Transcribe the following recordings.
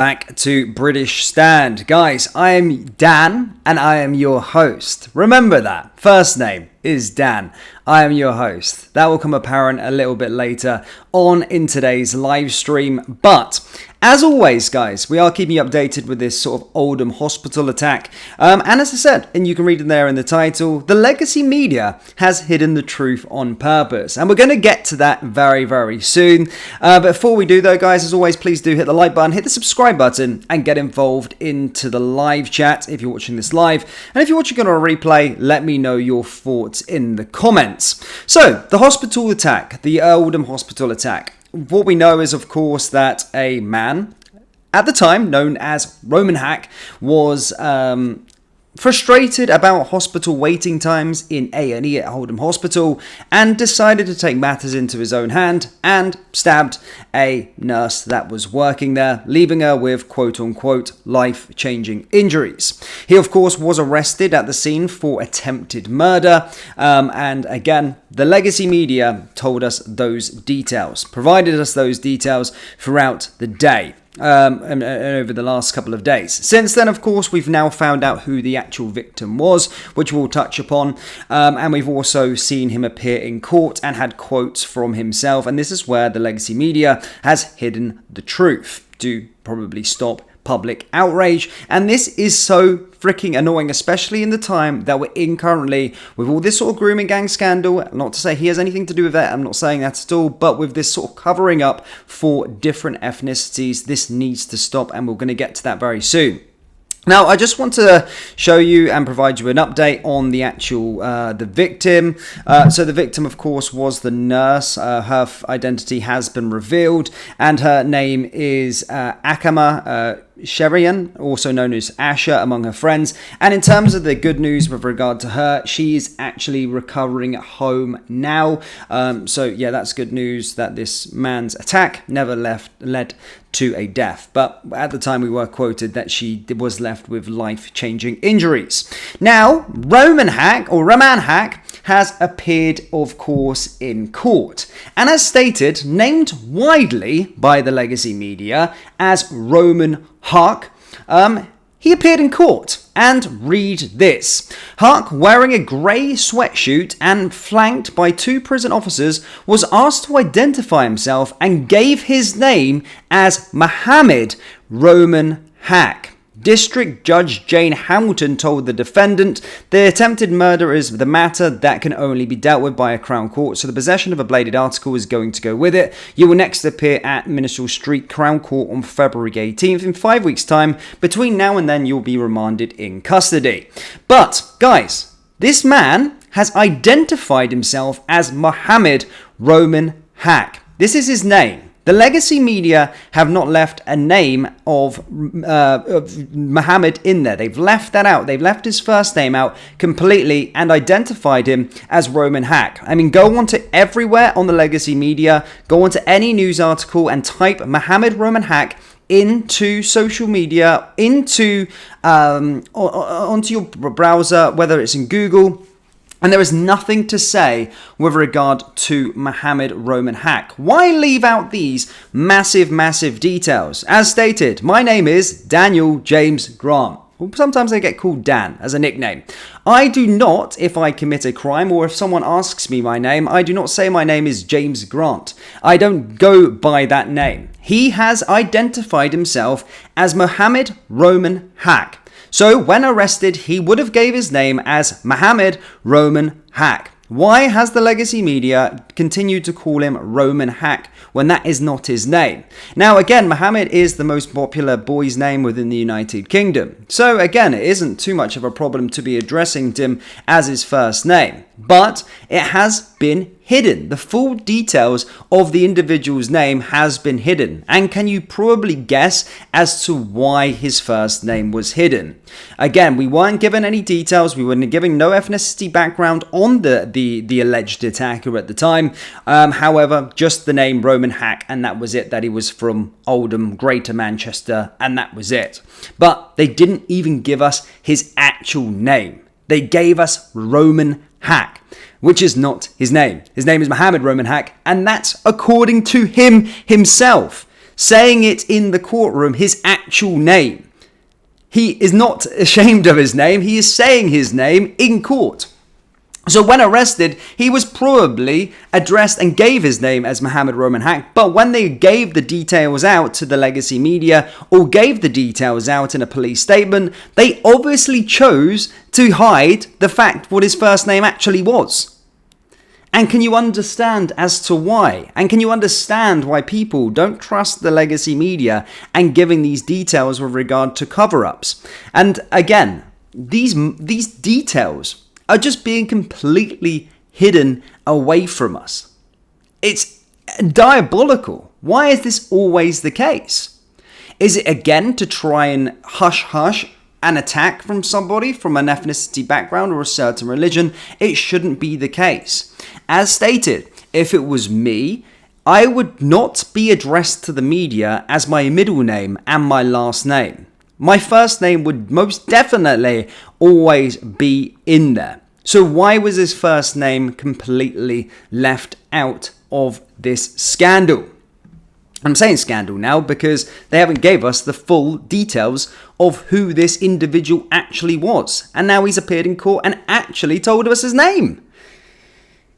Back to British Stand. Guys, I am Dan and I am your host. Remember that. First name is Dan. I am your host. That will come apparent a little bit later on in today's live stream. But as always, guys, we are keeping you updated with this sort of Oldham hospital attack. And as I said, and you can read it there in the title, the legacy media has hidden the truth on purpose. And we're going to get to that very, very soon. Before we do though, guys, as always, please do hit the like button, hit the subscribe button, and get involved into the live chat if you're watching this live. And if you're watching it on a replay, let me know your thoughts in the comments. So, the hospital attack, the Oldham hospital attack. What we know is, of course, that a man, at the time known as Roman Hack, was frustrated about hospital waiting times in A&E at Oldham Hospital and decided to take matters into his own hand and stabbed a nurse that was working there, leaving her with quote-unquote life-changing injuries. He, of course, was arrested at the scene for attempted murder, and again, the legacy media told us those details, provided us those details throughout the day. And over the last couple of days. Since then, of course, we've now found out who the actual victim was, which we'll touch upon, and we've also seen him appear in court and had quotes from himself, and this is where the legacy media has hidden the truth to probably stop public outrage. And this is so freaking annoying, especially in the time that we're in currently with all this sort of grooming gang scandal. Not to say he has anything to do with that, I'm not saying that at all, but with this sort of covering up for different ethnicities, this needs to stop, and we're going to get to that very soon. Now, I just want to show you and provide you an update on the actual, the victim. So the victim, of course, was the nurse. Her identity has been revealed, and her name is Akama Sherian, also known as Asha among her friends. And in terms of the good news with regard to her, she is actually recovering at home now. So yeah, that's good news that this man's attack never led to a death. But at the time we were quoted that she was left with life-changing injuries. Now, Roman Hack has appeared, of course, in court. And as stated, named widely by the legacy media as Roman Hack, he appeared in court, and read this. Hack, wearing a grey sweatsuit and flanked by two prison officers, was asked to identify himself and gave his name as Mohammed Roman Hack. District Judge Jane Hamilton told the defendant, the attempted murder is the matter that can only be dealt with by a Crown Court, so the possession of a bladed article is going to go with it. You will next appear at Minstrel Street Crown Court on February 18th. In 5 weeks' time, between now and then, you'll be remanded in custody. But, guys, this man has identified himself as Mohammed Roman Hack. This is his name. The legacy media have not left a name of Mohammed in there. They've left that out. They've left his first name out completely and identified him as Roman Hack. I mean, go on to everywhere on the legacy media, go on to any news article and type Mohammed Roman Hack into social media, onto your browser, whether it's in Google. And there is nothing to say with regard to Mohammed Roman Hack. Why leave out these massive, massive details? As stated, my name is Daniel James Grant. Sometimes I get called Dan as a nickname. I do not, if I commit a crime or if someone asks me my name, I do not say my name is James Grant. I don't go by that name. He has identified himself as Mohammed Roman Hack. So when arrested, he would have gave his name as Mohammed Roman Hack. Why has the legacy media continued to call him Roman Hack when that is not his name? Now again, Mohammed is the most popular boy's name within the United Kingdom. So again, it isn't too much of a problem to be addressing him as his first name. But it has been hidden. The full details of the individual's name has been hidden. And can you probably guess as to why his first name was hidden? Again, we weren't given any details. We weren't given no ethnicity background on the alleged attacker at the time. However, just the name Roman Hack, and that was it, that he was from Oldham, Greater Manchester, and that was it. But they didn't even give us his actual name. They gave us Roman Hack, which is not his name. His name is Mohammed Roman Hack, and that's according to him himself. saying it in the courtroom, his actual name. He is not ashamed of his name. He is saying his name in court. So when arrested, he was probably addressed and gave his name as Mohammed Roman Haq. But when they gave the details out to the legacy media or gave the details out in a police statement, they obviously chose to hide the fact what his first name actually was. And can you understand as to why? And can you understand why people don't trust the legacy media and giving these details with regard to cover-ups? And again, these details are just being completely hidden away from us. It's diabolical. Why is this always the case? Is it again to try and hush an attack from somebody from an ethnicity background or a certain religion? It shouldn't be the case. As stated, if it was me, I would not be addressed to the media as my middle name and my last name. My first name would most definitely always be in there. So why was his first name completely left out of this scandal? I'm saying scandal now because they haven't gave us the full details of who this individual actually was. And now he's appeared in court and actually told us his name.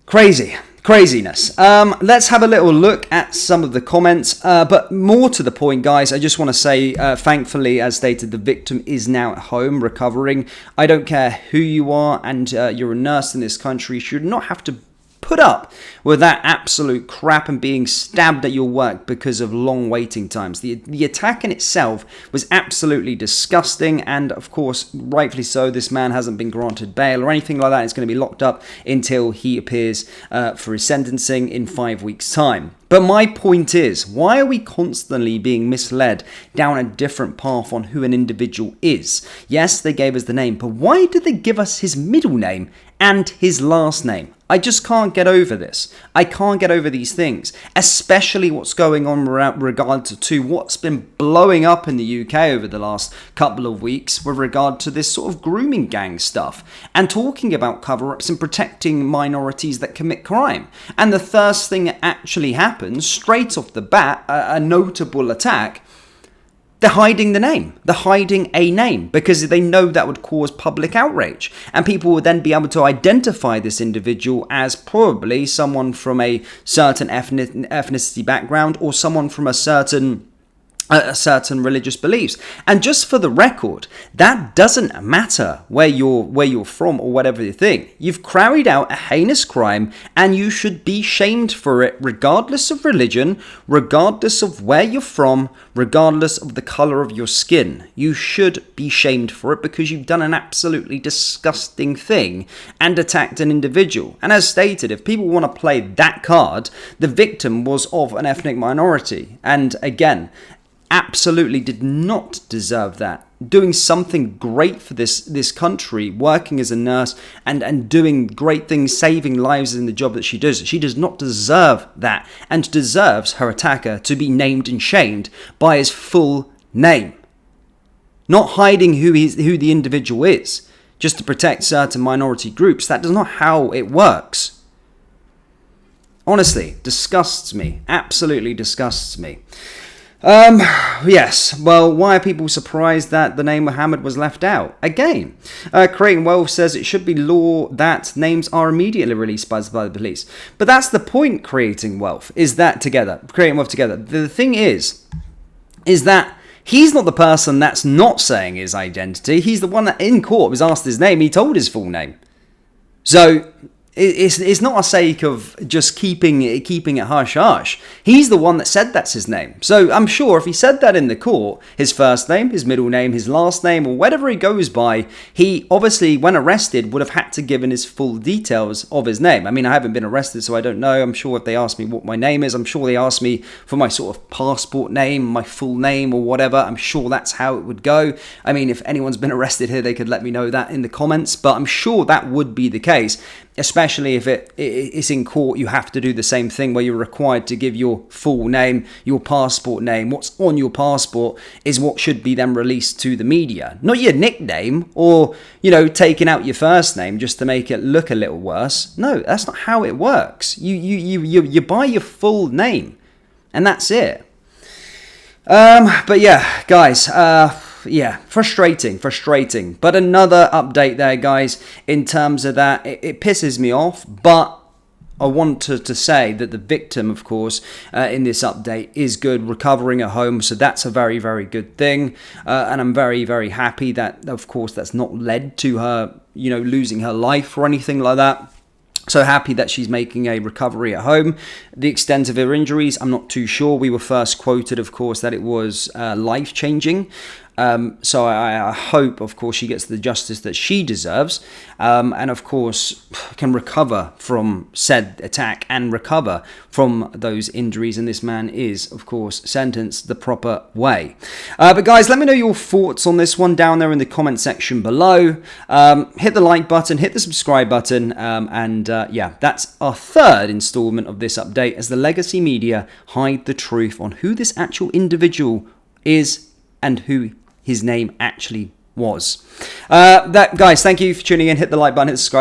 Craziness. Let's have a little look at some of the comments, but more to the point, guys, I just want to say, thankfully, as stated, the victim is now at home recovering. I don't care who you are and you're a nurse in this country, you should not have to put up with that absolute crap and being stabbed at your work because of long waiting times. The attack in itself was absolutely disgusting, and of course, rightfully so, this man hasn't been granted bail or anything like that. He's going to be locked up until he appears for his sentencing in 5 weeks' time. But my point is, why are we constantly being misled down a different path on who an individual is? Yes, they gave us the name, but why did they give us his middle name and his last name? I just can't get over this. I can't get over these things, especially what's going on with regard to what's been blowing up in the UK over the last couple of weeks with regard to this sort of grooming gang stuff and talking about cover-ups and protecting minorities that commit crime. And the first thing that actually happens, straight off the bat, a notable attack, they're hiding the name. They're hiding a name because they know that would cause public outrage. And people would then be able to identify this individual as probably someone from a certain ethnicity background or someone from a certain religious beliefs. And just for the record, that doesn't matter where you're from or whatever you think. You've carried out a heinous crime and you should be shamed for it, regardless of religion, regardless of where you're from, regardless of the color of your skin. You should be shamed for it because you've done an absolutely disgusting thing and attacked an individual. And as stated, if people want to play that card, the victim was of an ethnic minority. And again, absolutely did not deserve that. Doing something great for this country, working as a nurse and doing great things, saving lives in the job that she does. She does not deserve that and deserves her attacker to be named and shamed by his full name. Not hiding who the individual is just to protect certain minority groups. That is not how it works. Honestly, disgusts me. Absolutely disgusts me. Yes, well, why are people surprised that the name Mohammed was left out? Again, Creating Wealth says it should be law that names are immediately released by the police. But that's the point, Creating Wealth, is that Creating Wealth together. The thing is that he's not the person that's not saying his identity. He's the one that in court was asked his name. He told his full name. So it's not a sake of just keeping it hush-hush. He's the one that said that's his name. So I'm sure if he said that in the court, his first name, his middle name, his last name, or whatever he goes by, he obviously, when arrested, would have had to give in his full details of his name. I mean, I haven't been arrested, so I don't know. I'm sure if they asked me what my name is, I'm sure they asked me for my sort of passport name, my full name, or whatever. I'm sure that's how it would go. I mean, if anyone's been arrested here, they could let me know that in the comments, but I'm sure that would be the case. Especially if it's in court, you have to do the same thing where you're required to give your full name, your passport name. What's on your passport is what should be then released to the media. Not your nickname or, taking out your first name just to make it look a little worse. No, that's not how it works. You buy your full name and that's it. But yeah, guys, yeah, frustrating. But another update there, guys, in terms of that, it pisses me off, but I want to say that the victim, of course, in this update is good, recovering at home. So that's a very, very good thing. And I'm very, very happy that, of course, that's not led to her, losing her life or anything like that. So happy that she's making a recovery at home. The extent of her injuries, I'm not too sure. We were first quoted, of course, that it was life-changing. So I hope, of course, she gets the justice that she deserves, and of course can recover from said attack and recover from those injuries. And this man is, of course, sentenced the proper way. But guys, let me know your thoughts on this one down there in the comment section below. Hit the like button, hit the subscribe button, and yeah, that's our third installment of this update as the legacy media hide the truth on who this actual individual is and who his name actually was. Guys, thank you for tuning in. Hit the like button, hit the subscribe